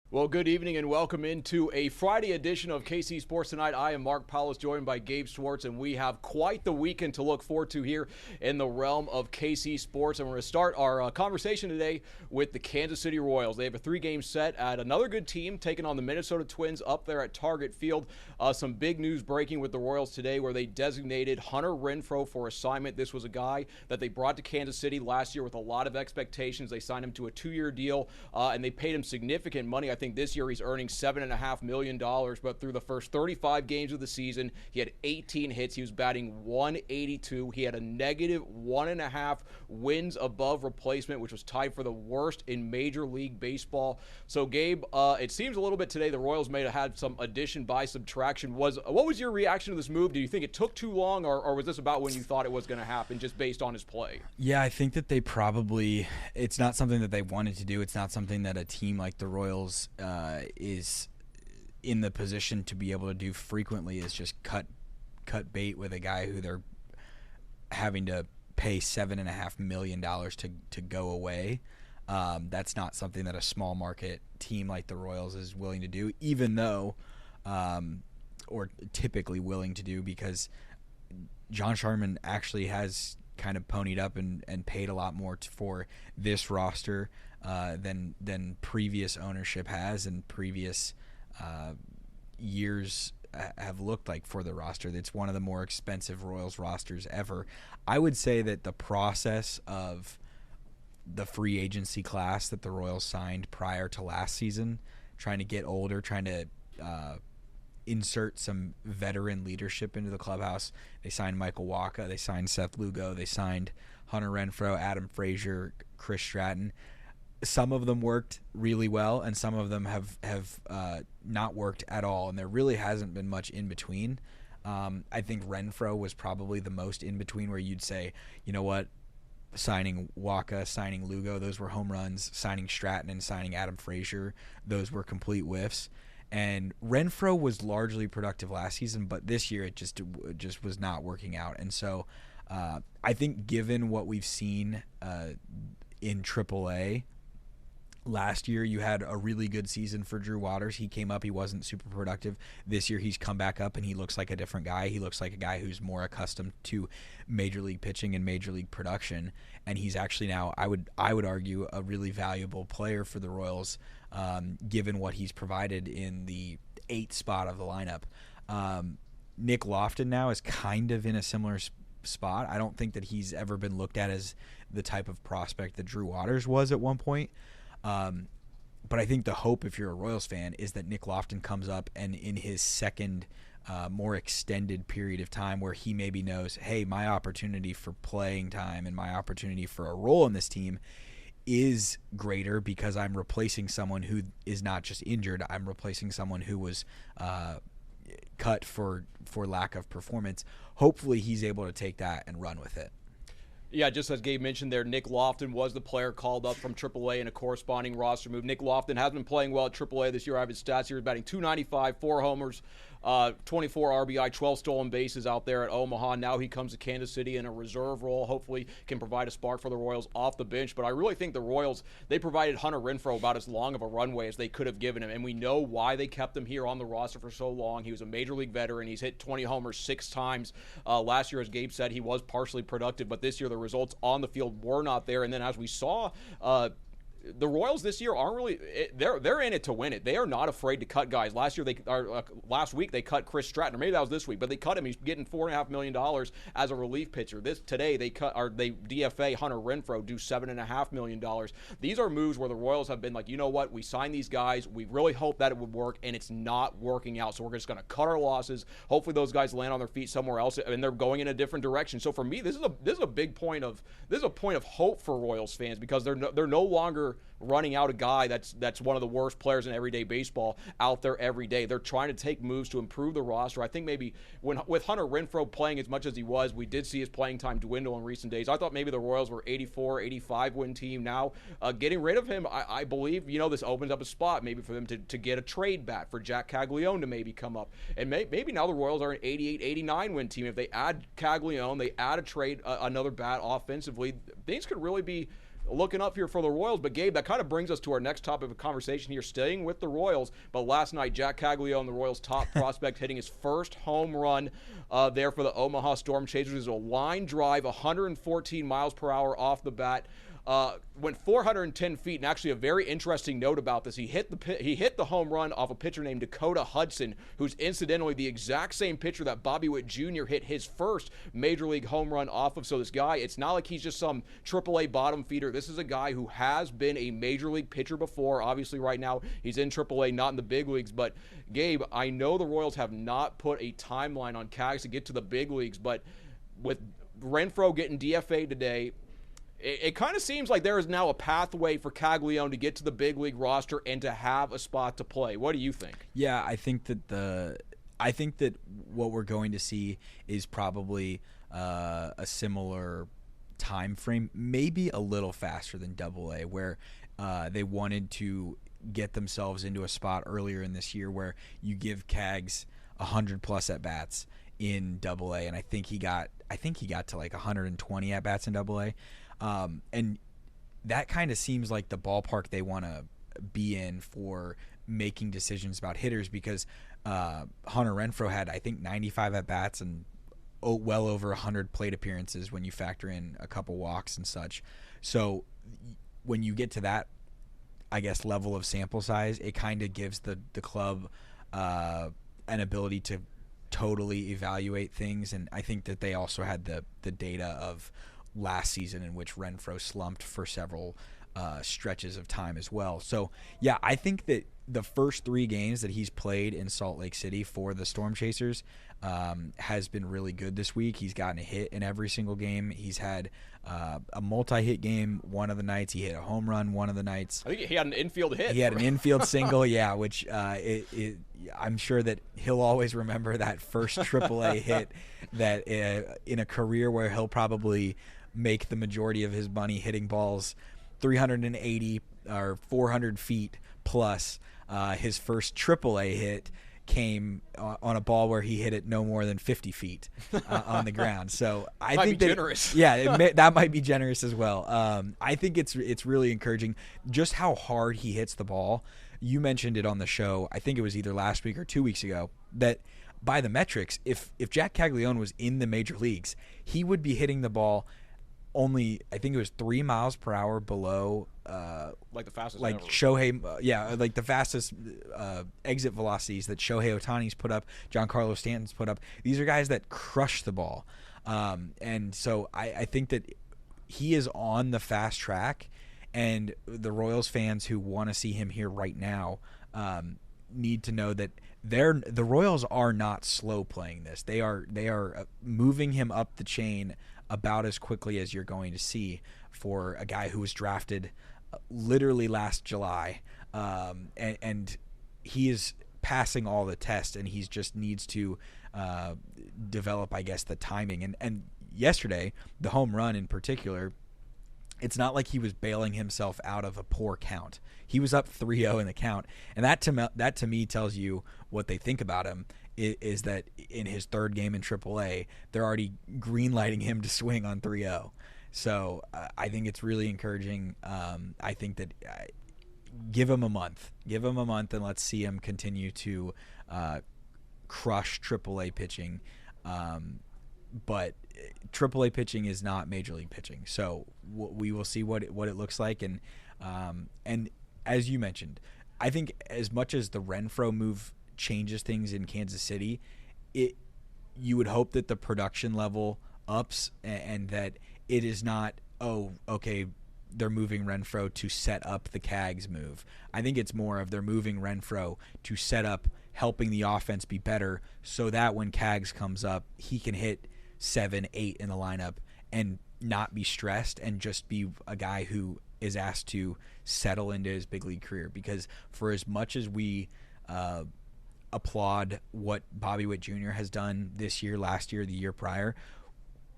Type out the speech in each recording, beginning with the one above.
Well, good evening and welcome into a Friday edition of KC Sports Tonight. I am Mark Poulose, joined by Gabe Swartz, and we have quite the weekend to look forward to here in the realm of KC Sports. And we're going to start our conversation today with the Kansas City Royals. They have a 3-game set at another good team, taking on the Minnesota Twins up there at Target Field. Some big news breaking with the Royals today, where they designated Hunter Renfroe for assignment. This was a guy that they brought to Kansas City last year with a lot of expectations. They signed him to a 2-year deal, and they paid him significant money. I think this year he's earning $7.5 million, but through the first 35 games of the season, he had 18 hits. He was batting .182. He had a negative 1.5 wins above replacement, which was tied for the worst in Major League Baseball. So, Gabe, it seems a little bit today the Royals may have had some addition by subtraction. What was your reaction to this move? Do you think it took too long, or was this about when you thought it was going to happen, just based on his play? Yeah, I think that it's not something that they wanted to do. It's not something that a team like the Royals is in the position to be able to do frequently, is just cut bait with a guy who they're having to pay $7.5 million to go away. That's not something that a small market team like the Royals is willing to do, even though or typically willing to do, because John Sharman actually has kind of ponied up and paid a lot more for this roster than previous ownership has, and previous years have looked like for the roster. It's one of the more expensive Royals rosters ever. I would say that the process of the free agency class that the Royals signed prior to last season, trying to get older, trying to insert some veteran leadership into the clubhouse. They signed Michael Wacha, they signed Seth Lugo, they signed Hunter Renfroe, Adam Frazier, Chris Stratton. Some of them worked really well, and some of them have not worked at all, and there really hasn't been much in between. I think Renfroe was probably the most in between, where you'd say, you know what, signing Wacha, signing Lugo, those were home runs. Signing Stratton and signing Adam Frazier, those were complete whiffs. And Renfroe was largely productive last season, but this year it just was not working out. And so I think, given what we've seen in AAA, last year you had a really good season for Drew Waters. He came up, he wasn't super productive. This year he's come back up and he looks like a different guy. He looks like a guy who's more accustomed to major league pitching and major league production, and he's actually now, I would argue, a really valuable player for the Royals, given what he's provided in the 8th spot of the lineup. Nick Loftin now is kind of in a similar spot. I don't think that he's ever been looked at as the type of prospect that Drew Waters was at one point. But I think the hope, if you're a Royals fan, is that Nick Loftin comes up and in his second, more extended period of time, where he maybe knows, hey, my opportunity for playing time and my opportunity for a role in this team is greater, because I'm replacing someone who is not just injured. I'm replacing someone who was cut for lack of performance. Hopefully he's able to take that and run with it. Yeah, just as Gabe mentioned there, Nick Loftin was the player called up from AAA in a corresponding roster move. Nick Loftin has been playing well at AAA this year. I have his stats here. He's batting .295, 4 homers, 24 RBI, 12 stolen bases out there at Omaha. Now he comes to Kansas City in a reserve role. Hopefully can provide a spark for the Royals off the bench. But I really think the Royals, they provided Hunter Renfroe about as long of a runway as they could have given him. And we know why they kept him here on the roster for so long. He was a major league veteran. He's hit 20 homers 6 times. Last year, as Gabe said, he was partially productive. But this year, the results on the field were not there. And then as we saw, the Royals this year aren't really they're in it to win it. They are not afraid to cut guys. Last week they cut Chris Stratton, or maybe that was this week, but they cut him. He's getting $4.5 million as a relief pitcher. Today they DFA Hunter Renfroe, do $7.5 million. These are moves where the Royals have been like, you know what, we signed these guys, we really hope that it would work, and it's not working out. So we're just going to cut our losses. Hopefully those guys land on their feet somewhere else, and they're going in a different direction. So for me, this is a big point of hope for Royals fans, because they're no longer running out a guy that's one of the worst players in everyday baseball out there every day. They're trying to take moves to improve the roster. I think maybe with Hunter Renfroe playing as much as he was, we did see his playing time dwindle in recent days. I thought maybe the Royals were 84, 85 win team. Now, getting rid of him, I believe, this opens up a spot maybe for them to get a trade bat for Jack Caglione to maybe come up. And maybe now the Royals are an 88, 89 win team. If they add Caglione, they add a trade, another bat offensively, things could really be looking up here for the Royals. But, Gabe, that kind of brings us to our next topic of conversation here, staying with the Royals. But last night, Jack Caglione, the Royals' top prospect, hitting his first home run there for the Omaha Storm Chasers. It was a line drive, 114 miles per hour off the bat. Went 410 feet, and actually a very interesting note about this. He hit the home run off a pitcher named Dakota Hudson, who's incidentally the exact same pitcher that Bobby Witt Jr. hit his first Major League home run off of. So this guy, it's not like he's just some AAA bottom feeder. This is a guy who has been a Major League pitcher before. Obviously right now he's in AAA, not in the big leagues. But, Gabe, I know the Royals have not put a timeline on Cags to get to the big leagues, but with Renfroe getting DFA today, it kind of seems like there is now a pathway for Caglione to get to the big league roster and to have a spot to play. What do you think? Yeah, I think that what we're going to see is probably a similar time frame, maybe a little faster than AA, where they wanted to get themselves into a spot earlier in this year where you give Cags 100+ at bats in AA, and I think he got to like 120 at bats in AA. And that kind of seems like the ballpark they want to be in for making decisions about hitters, because Hunter Renfroe had, I think, 95 at-bats and well over 100 plate appearances when you factor in a couple walks and such. So when you get to that, I guess, level of sample size, it kind of gives the club an ability to totally evaluate things. And I think that they also had the data of last season in which Renfroe slumped for several stretches of time as well. So, yeah, I think that the first 3 games that he's played in Salt Lake City for the Storm Chasers has been really good this week. He's gotten a hit in every single game. He's had a multi-hit game one of the nights. He hit a home run one of the nights. I think he had an infield hit. He had an infield single, yeah, which I'm sure that he'll always remember that first AAA hit that in a career where he'll probably make the majority of his money hitting balls 380 or 400 feet plus. His first AAA hit came on a ball where he hit it no more than 50 feet on the ground. So I think that, generous. Yeah, that might be generous as well. I think it's really encouraging just how hard he hits the ball. You mentioned it on the show, I think it was either last week or 2 weeks ago, that by the metrics, if Jack Caglione was in the major leagues, he would be hitting the ball only, I think it was 3 miles per hour below like the fastest like ever. Shohei, like the fastest exit velocities that Shohei Ohtani's put up, Giancarlo Stanton's put up. These are guys that crush the ball, and so I think that he is on the fast track, and the Royals fans who want to see him here right now need to know that the Royals are not slow playing this. They are moving him up the chain about as quickly as you're going to see for a guy who was drafted literally last July, and he is passing all the tests, and he just needs to develop, I guess, the timing. And yesterday, the home run in particular, it's not like he was bailing himself out of a poor count. He was up 3-0 in the count, and that to me tells you what they think about him. Is that in his third game in AAA, they're already green-lighting him to swing on 3-0. So I think it's really encouraging. I think that give him a month. Give him a month, and let's see him continue to crush AAA pitching. But AAA pitching is not Major League pitching. So we will see what it looks like. And as you mentioned, I think as much as the Renfroe move changes things in Kansas City, you would hope that the production level ups and that it is not, they're moving Renfroe to set up the Cags move. I think it's more of they're moving Renfroe to set up helping the offense be better so that when Cags comes up, he can hit 7, 8 in the lineup and not be stressed and just be a guy who is asked to settle into his big league career. Because for as much as we applaud what Bobby Witt Jr. has done this year, last year, the year prior,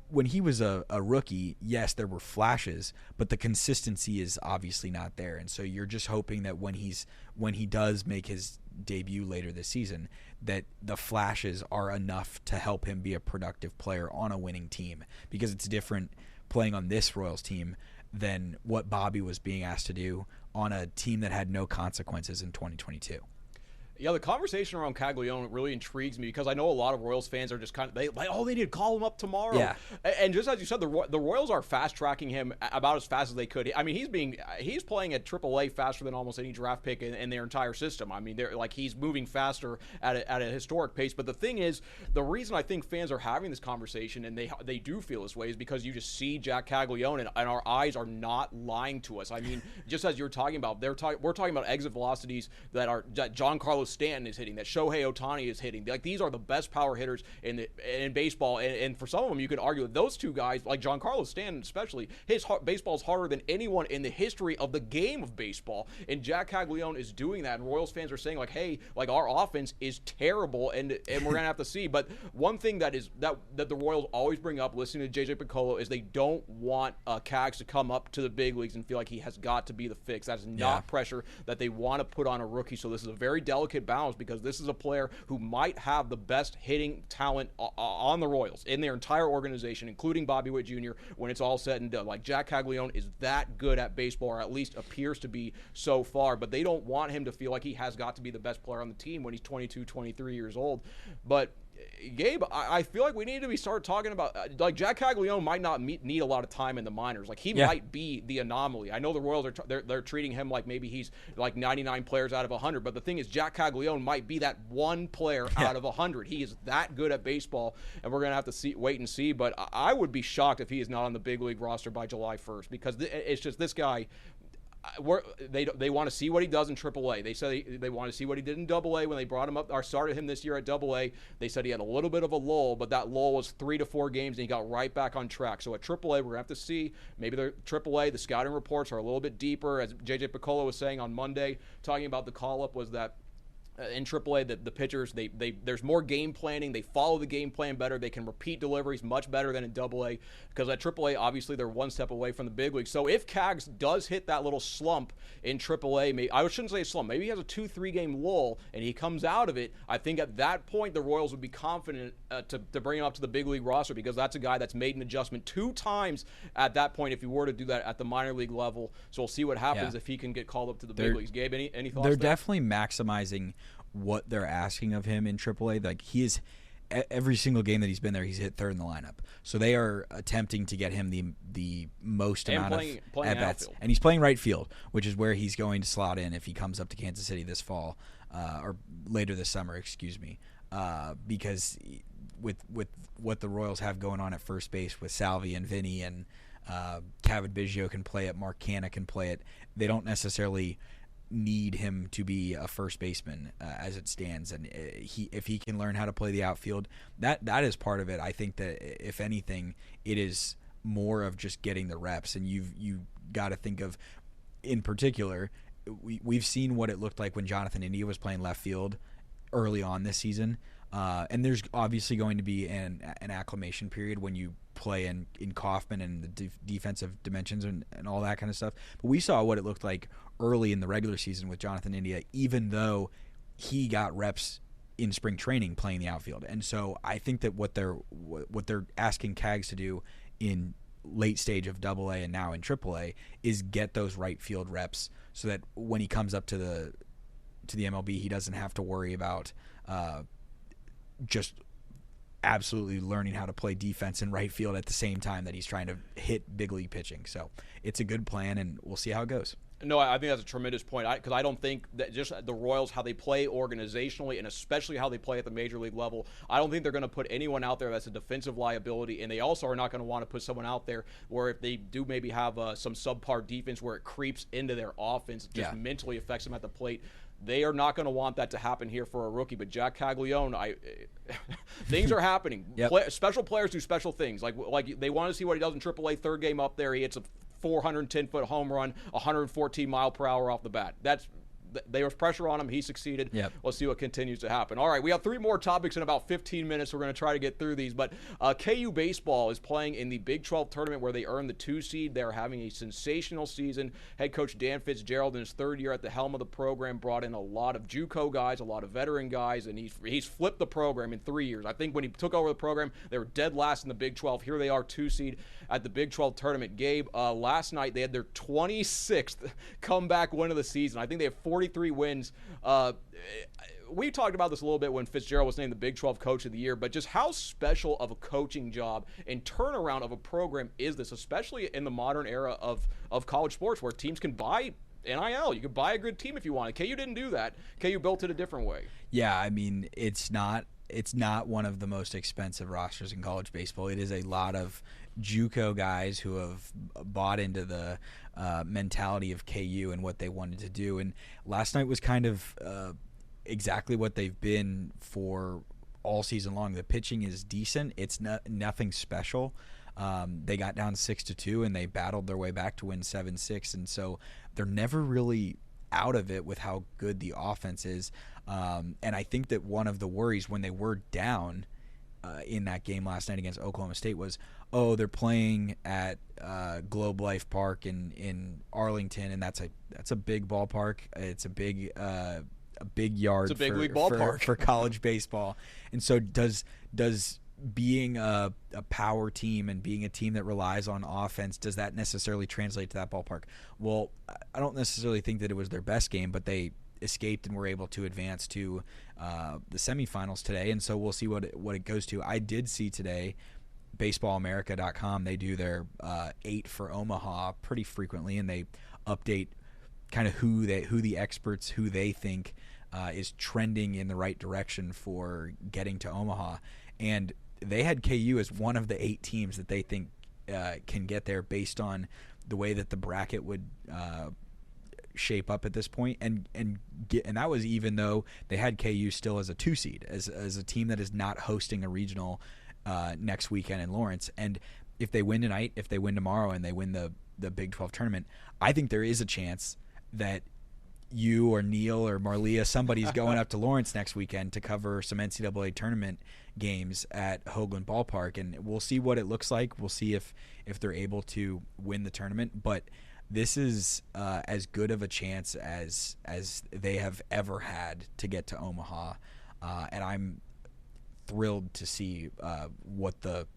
when he was a rookie, yes, there were flashes, but the consistency is obviously not there. And so you're just hoping that when he does make his debut later this season, that the flashes are enough to help him be a productive player on a winning team, because it's different playing on this Royals team than what Bobby was being asked to do on a team that had no consequences in 2022. Yeah, the conversation around Caglione really intrigues me because I know a lot of Royals fans are just kind of they need to call him up tomorrow. Yeah. And just as you said, the Royals are fast tracking him about as fast as they could. I mean, he's playing at AAA faster than almost any draft pick in their entire system. I mean, they're like he's moving faster at a historic pace. But the thing is, the reason I think fans are having this conversation and they do feel this way is because you just see Jack Caglione and our eyes are not lying to us. I mean, just as you're talking about, we're talking about exit velocities that Giancarlo Stanton is hitting, that Shohei Ohtani is hitting. Like, these are the best power hitters in baseball, and for some of them, you could argue that those two guys, like Giancarlo Stanton especially, his baseball's harder than anyone in the history of the game of baseball, and Jack Caglione is doing that, and Royals fans are saying, like, hey, like, our offense is terrible, and we're going to have to see. But one thing that the Royals always bring up, listening to JJ Picollo, is they don't want Cags to come up to the big leagues and feel like he has got to be the fix. That is not pressure that they want to put on a rookie, so this is a very delicate balance, because this is a player who might have the best hitting talent on the Royals in their entire organization, including Bobby Witt Jr., when it's all said and done. Like, Jack Caglione is that good at baseball, or at least appears to be so far, but they don't want him to feel like he has got to be the best player on the team when he's 22, 23 years old. But Gabe, I feel like we need to start talking about, like, Jack Caglione might not need a lot of time in the minors. Like, he might be the anomaly. I know the Royals they're treating him like maybe he's like 99 players out of 100, but the thing is, Jack Caglione might be that one player out of 100. He is that good at baseball, and we're gonna have to wait and see. But I would be shocked if he is not on the big league roster by July 1st, because it's just this guy. They want to see what he does in AAA. They said they want to see what he did in AA when they brought him up or started him this year at AA. They said he had a little bit of a lull, but that lull was 3 to 4 games, and he got right back on track. So at AAA, we're going to have to see. Maybe the AAA, the scouting reports are a little bit deeper. As JJ Picollo was saying on Monday, talking about the call-up, was that in AAA, the pitchers, there's more game planning. They follow the game plan better. They can repeat deliveries much better than in AA, because at AAA, obviously, they're one step away from the big league. So if Cags does hit that little slump in AAA, I shouldn't say slump, maybe he has a 2-3 game lull and he comes out of it, I think at that point the Royals would be confident to bring him up to the big league roster, because that's a guy that's made an adjustment 2 times at that point if he were to do that at the minor league level. So we'll see what happens if he can get called up to the big leagues. Gabe, any thoughts? They're definitely maximizing what they're asking of him in AAA. Like, he is, every single game that he's been there, he's hit third in the lineup. So they are attempting to get him the most amount of at-bats. And he's playing right field, which is where he's going to slot in if he comes up to Kansas City this fall, or later this summer, excuse me. Because with what the Royals have going on at first base with Salvi and Vinny, and Cavan Biggio can play it, Mark Canha can play it, they don't necessarily need him to be a first baseman as it stands, and if he can learn how to play the outfield, that is part of it. I think that if anything, it is more of just getting the reps, and you got to think of, in particular, we've seen what it looked like when Jonathan India was playing left field early on this season, and there's obviously going to be an acclimation period when you play in Kauffman and the defensive dimensions and all that kind of stuff. But we saw what it looked like early in the regular season with Jonathan India, even though he got reps in spring training playing the outfield. And so I think that what they're asking Cags to do in late stage of AA and now in AAA is get those right field reps, so that when he comes up to the MLB, he doesn't have to worry about just absolutely learning how to play defense in right field at the same time that he's trying to hit big league pitching. So it's a good plan, and we'll see how it goes. No, I think that's a tremendous point, because I don't think that just the Royals, how they play organizationally, and especially how they play at the major league level, I don't think they're going to put anyone out there that's a defensive liability, and they also are not going to want to put someone out there where, if they do maybe have some subpar defense where it creeps into their offense, just mentally affects them at the plate. They are not going to want that to happen here for a rookie. But Jack Caglione, things are happening. Special players do special things. Like they want to see what he does in AAA. Third game up there, he hits a 410-foot home run, 114 mile per hour off the bat. there was pressure on him. He succeeded. Yep. Let's see what continues to happen. All right, we have 3 more topics in about 15 minutes. We're going to try to get through these. But KU baseball is playing in the Big 12 tournament where they earned the 2 seed. They're having a sensational season. Head coach Dan Fitzgerald, in his 3rd year at the helm of the program, brought in a lot of JUCO guys, a lot of veteran guys, and he's flipped the program in 3 years. I think when he took over the program, they were dead last in the Big 12. Here they are, 2 seed at the Big 12 tournament. Gabe, last night they had their 26th comeback win of the season. I think they have 43 wins. We talked about this a little bit when Fitzgerald was named the Big 12 Coach of the Year, but just how special of a coaching job and turnaround of a program is this, especially in the modern era of college sports where teams can buy NIL. You could buy a good team if you wanted. KU didn't do that. KU built it a different way. Yeah, I mean, it's not one of the most expensive rosters in college baseball. It is a lot of JUCO guys who have bought into the mentality of KU and what they wanted to do. And last night was kind of exactly what they've been for all season long. The pitching is decent. It's nothing special. They got down 6-2 and they battled their way back to win 7-6. And so they're never really out of it with how good the offense is. And I think that one of the worries when they were down in that game last night against Oklahoma State was, they're playing at Globe Life Park in Arlington, and that's a big ballpark. It's a big yard. It's a big league ballpark for college baseball. And so does being a power team and being a team that relies on offense, does that necessarily translate to that ballpark? Well, I don't necessarily think that it was their best game, but they escaped and were able to advance to the semifinals today, and so we'll see what it goes to. I did see today, baseballamerica.com, they do their 8 for Omaha pretty frequently, and they update kind of who the experts, who they think is trending in the right direction for getting to Omaha. And they had KU as one of the 8 teams that they think can get there based on the way that the bracket would shape up at this point, and that was even though they had KU still as a 2 seed, as a team that is not hosting a regional next weekend in Lawrence. And if they win tonight, if they win tomorrow, and they win the Big 12 tournament, I think there is a chance that you or Neil or Marlia, somebody's going up to Lawrence next weekend to cover some NCAA tournament games at Hoagland Ballpark, and we'll see what it looks like. We'll see if they're able to win the tournament, but this is as good of a chance as they have ever had to get to Omaha, and I'm thrilled to see what the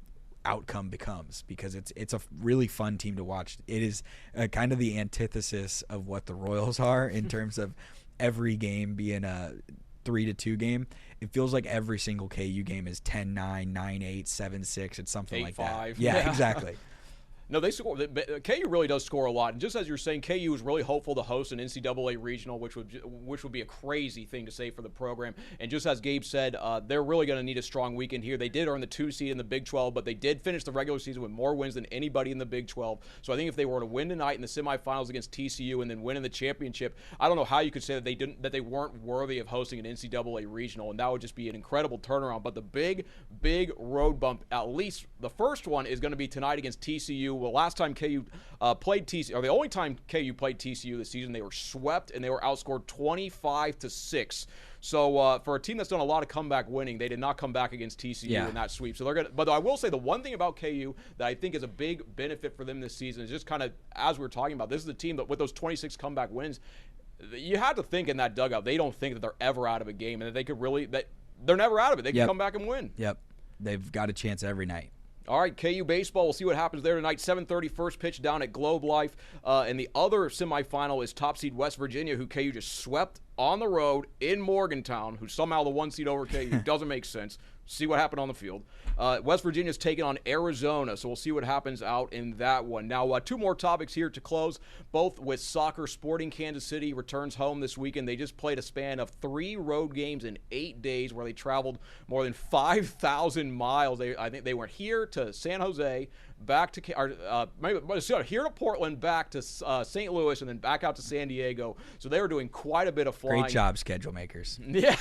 outcome becomes, because it's a really fun team to watch. It is kind of the antithesis of what the Royals are in terms of every game being a 3-2 game. It feels like every single KU game is 10-9, 9-8, 7-6. It's something 8-5. like that. Yeah, exactly. No, they score. KU really does score a lot, and just as you're saying, KU is really hopeful to host an NCAA regional, which would be a crazy thing to say for the program. And just as Gabe said, they're really going to need a strong weekend here. They did earn the 2 seed in the Big 12, but they did finish the regular season with more wins than anybody in the Big 12. So I think if they were to win tonight in the semifinals against TCU and then win in the championship, I don't know how you could say that they weren't worthy of hosting an NCAA regional, and that would just be an incredible turnaround. But the big road bump, at least the first one, is going to be tonight against TCU. Well, last time KU played TCU, or the only time KU played TCU this season, they were swept and they were outscored 25-6. So for a team that's done a lot of comeback winning, they did not come back against TCU in that sweep. So they're gonna. But I will say the one thing about KU that I think is a big benefit for them this season is just kind of, as we were talking about, this is a team that with those 26 comeback wins, you had to think in that dugout they don't think that they're ever out of a game and that they could really they're never out of it. They can come back and win. Yep, they've got a chance every night. All right, KU baseball, we'll see what happens there tonight. 7:30 first pitch down at Globe Life. And the other semifinal is top seed West Virginia, who KU just swept on the road in Morgantown, who's somehow the 1 seed over KU. Doesn't make sense. See what happened on the field. West Virginia's taking on Arizona, so we'll see what happens out in that one. Now, 2 more topics here to close, both with soccer. Sporting Kansas City returns home this weekend. They just played a span of 3 road games in 8 days where they traveled more than 5,000 miles. I think they went here to San Jose, back to here to Portland, back to St. Louis, and then back out to San Diego. So they were doing quite a bit of flying. Great job, schedule makers. Yeah,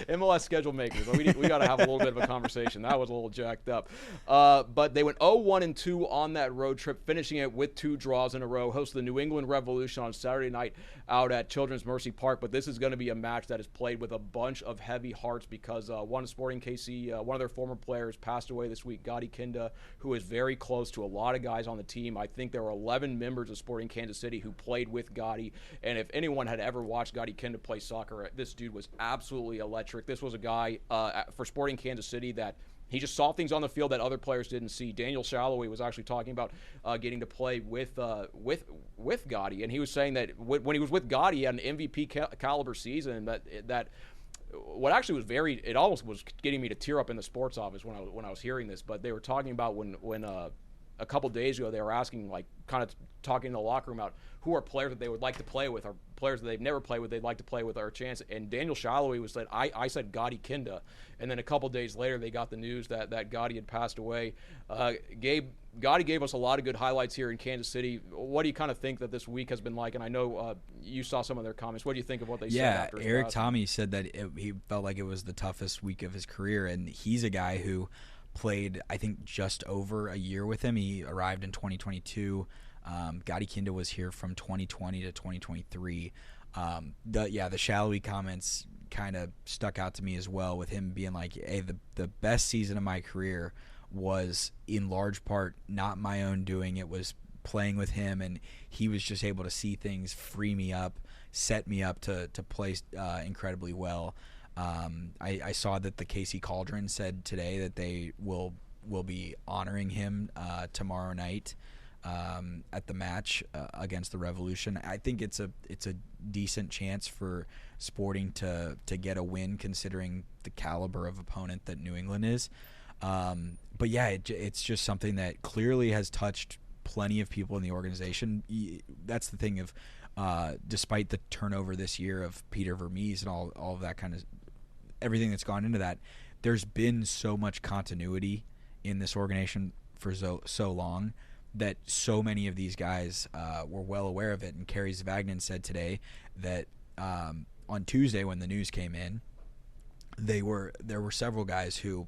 MLS schedule makers. We got to have little bit of a conversation. That was a little jacked up. But they went 0-1-2 on that road trip, finishing it with 2 draws in a row. Hosted the New England Revolution on Saturday night out at Children's Mercy Park. But this is going to be a match that is played with a bunch of heavy hearts because one of Sporting KC, one of their former players passed away this week, Gotti Kinda, who is very close to a lot of guys on the team. I think there were 11 members of Sporting Kansas City who played with Gotti. And if anyone had ever watched Gotti Kinda play soccer, this dude was absolutely electric. This was a guy for Sporting Kansas City that he just saw things on the field that other players didn't see. Daniel Shalloway was actually talking about getting to play with Gotti, and he was saying that when he was with Gotti, he had an MVP caliber season. That what actually was it almost was getting me to tear up in the sports office when I was hearing this. But they were talking about when a couple days ago they were asking, like, kind of talking in the locker room about who are players that they would like to play with, or players that they've never played with they'd like to play with, our chance. And Daniel Shalloway was said, I said Gotti Kinda, and then a couple days later they got the news that Gotti had passed away. Gabe, Gotti gave us a lot of good highlights here in Kansas City. What do you kind of think that this week has been like? And I know you saw some of their comments. What do you think of what they said after his Eric passing? Tommy said that he felt like it was the toughest week of his career, and he's a guy who played, I think, just over a year with him. He arrived in 2022. Gotti Kinda was here from 2020 to 2023. The Shalloway comments kind of stuck out to me as well, with him being like, hey, the best season of my career was in large part not my own doing. It was playing with him, and he was just able to see things free me up, set me up to play incredibly well. I saw that the KC Cauldron said today that they will be honoring him tomorrow night at the match against the Revolution. I think it's a decent chance for Sporting to get a win, considering the caliber of opponent that New England is. But yeah, it's just something that clearly has touched plenty of people in the organization. That's the thing of despite the turnover this year of Peter Vermees and all of that kind of everything that's gone into that, there's been so much continuity in this organization for so long that so many of these guys were well aware of it. And Kerry Zvagnin said today that on Tuesday when the news came in, there were several guys who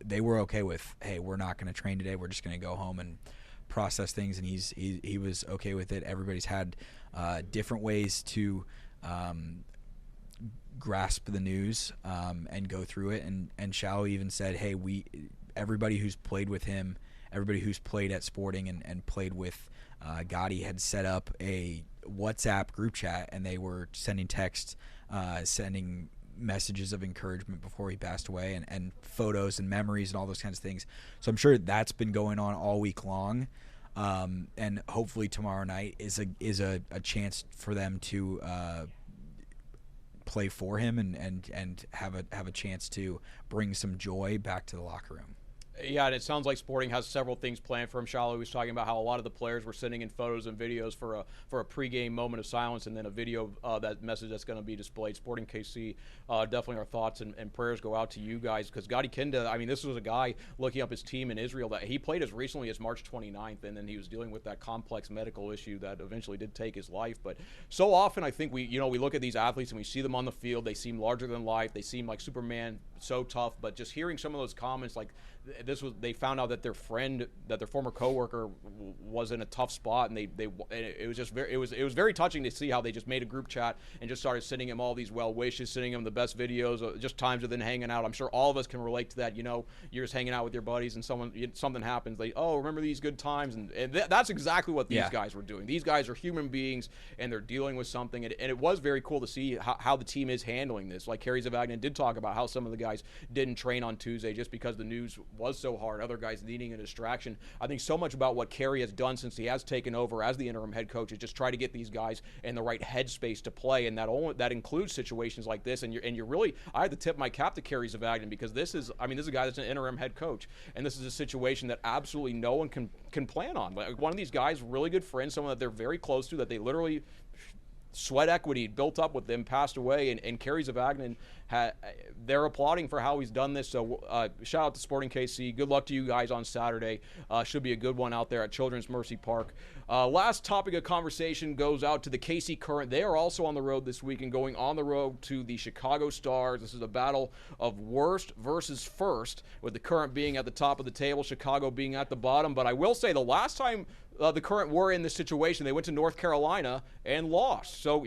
they were okay with, hey, we're not going to train today, we're just going to go home and process things, and he was okay with it. Everybody's had different ways to grasp the news and go through it, and Shallow even said, hey, everybody who's played with him, everybody who's played at Sporting and played with Gotti had set up a WhatsApp group chat, and they were sending texts, sending messages of encouragement before he passed away, and photos and memories and all those kinds of things. So I'm sure that's been going on all week long, and hopefully tomorrow night is a chance for them to play for him and have a chance to bring some joy back to the locker room. Yeah, and it sounds like Sporting has several things planned for him. Shallow was talking about how a lot of the players were sending in photos and videos for a pregame moment of silence, and then a video that message that's going to be displayed. Sporting KC, definitely our thoughts and prayers go out to you guys, because Gotti Kinda, I mean, this was a guy looking up his team in Israel that he played as recently as March 29th, and then he was dealing with that complex medical issue that eventually did take his life. But so often I think we look at these athletes and we see them on the field, they seem larger than life, they seem like Superman, so tough, but just hearing some of those comments, like they found out that their friend, that their former coworker was in a tough spot, and it was just it was very touching to see how they just made a group chat and just started sending him all these well wishes, sending him the best videos, just times of them hanging out. I'm sure all of us can relate to that. You're just hanging out with your buddies and something happens, remember these good times, and that's exactly what these guys were doing. These guys are human beings, and they're dealing with something, and it was very cool to see how the team is handling this. Like Kerry Zavagnin did talk about how some of the guys didn't train on Tuesday just because the news was so hard, other guys needing a distraction. I think so much about what Kerry has done since he has taken over as the interim head coach is just try to get these guys in the right headspace to play, and that includes situations like this. And you're really, I had to tip my cap to Kerry Zavagnin, because this is a guy that's an interim head coach, and this is a situation that absolutely no one can plan on. Like, one of these guys, really good friends, someone that they're very close to, that they literally sweat equity built up with them, passed away, and Kerry Zavagnin they're applauding for how he's done this. So shout out to Sporting KC. Good luck to you guys on Saturday. Should be a good one out there at Children's Mercy Park. Last topic of conversation goes out to the KC Current. They are also on the road this week and going on the road to the Chicago Stars. This is a battle of worst versus first, with the Current being at the top of the table, Chicago being at the bottom. But I will say the last time the Current were in this situation, they went to North Carolina and lost. So,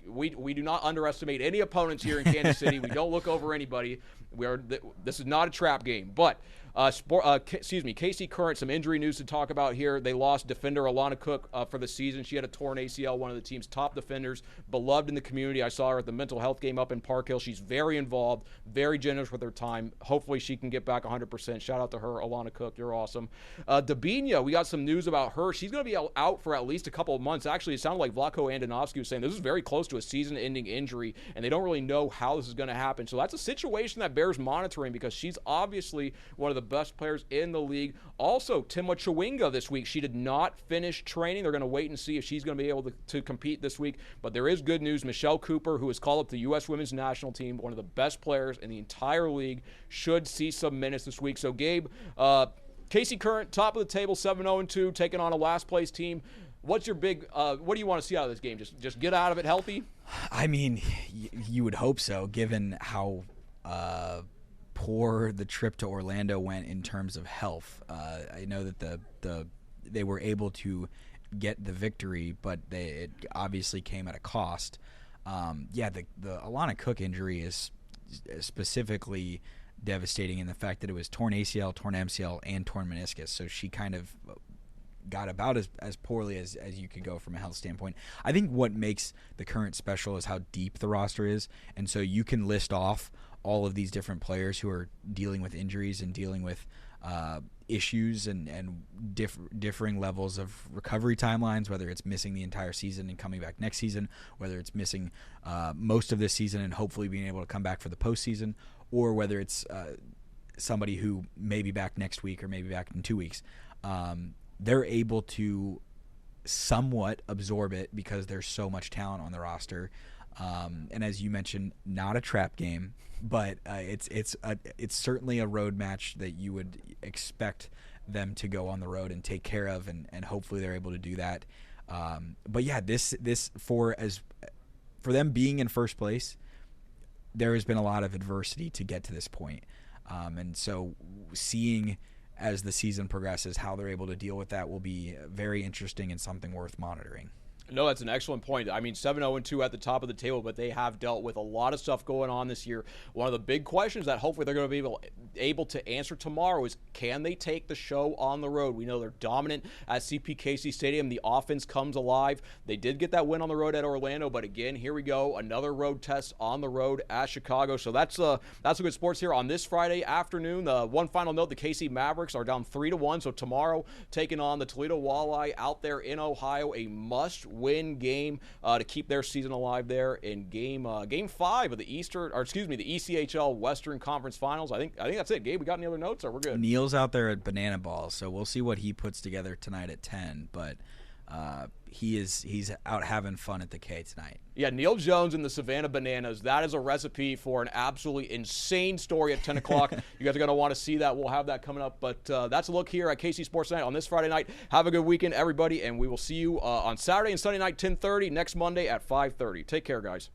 we do not underestimate any opponents here in Kansas City. We don't look over anybody. This is not a trap game. But KC Current, some injury news to talk about here. They lost defender Alana Cook for the season. She had a torn ACL, one of the team's top defenders, beloved in the community. I saw her at the mental health game up in Park Hill. She's very involved, very generous with her time. Hopefully she can get back 100%. Shout out to her, Alana Cook. You're awesome. Dabinia, we got some news about her. She's going to be out for at least a couple of months. Actually, it sounded like Vlatko Andonovski was saying this is very close to a season-ending injury, and they don't really know how this is going to happen. So that's a situation that bears monitoring because she's obviously one of the best players in the league. Also, Tima Chawinga this week. She did not finish training. They're going to wait and see if she's going to be able to compete this week. But there is good news. Michelle Cooper, who has called up the U.S. women's national team, one of the best players in the entire league, should see some minutes this week. So, Gabe, KC Current, top of the table, 7-0-2, taking on a last-place team. What's your big what do you want to see out of this game? Just get out of it healthy? I mean, you would hope so, given how poor the trip to Orlando went in terms of health. I know that they were able to get the victory, but it obviously came at a cost. The Alana Cook injury is specifically devastating in the fact that it was torn ACL, torn MCL, and torn meniscus. So she kind of got about as poorly as you could go from a health standpoint. I think what makes the Current special is how deep the roster is, and so you can list off all of these different players who are dealing with injuries and dealing with issues and differing levels of recovery timelines, whether it's missing the entire season and coming back next season, whether it's missing most of this season and hopefully being able to come back for the postseason, or whether it's somebody who may be back next week or maybe back in 2 weeks. They're able to somewhat absorb it because there's so much talent on the roster. And as you mentioned, not a trap game, but it's certainly a road match that you would expect them to go on the road and take care of, and hopefully they're able to do that. But yeah, this for them being in first place, there has been a lot of adversity to get to this point. And so seeing as the season progresses how they're able to deal with that will be very interesting and something worth monitoring. No, that's an excellent point. I mean, 7-0-2 at the top of the table, but they have dealt with a lot of stuff going on this year. One of the big questions that hopefully they're going to be able to answer tomorrow is, can they take the show on the road? We know they're dominant at CPKC Stadium. The offense comes alive. They did get that win on the road at Orlando, but again, here we go, another road test on the road at Chicago. So that's a good sports here on this Friday afternoon. One final note, the KC Mavericks are down 3-1, so tomorrow taking on the Toledo Walleye out there in Ohio, a must-win game to keep their season alive there in game 5 of the ECHL Western Conference Finals. I think that's it. Gabe, we got any other notes, or we're good? Neil's out there at Banana Ball, so we'll see what he puts together tonight at 10. But he's out having fun at the K tonight. Yeah, Neil Jones and the Savannah Bananas. That is a recipe for an absolutely insane story at 10 o'clock. You guys are going to want to see that. We'll have that coming up. But that's a look here at KC Sports Night on this Friday night. Have a good weekend, everybody, and we will see you on Saturday and Sunday night, 10:30, next Monday at 5:30. Take care, guys.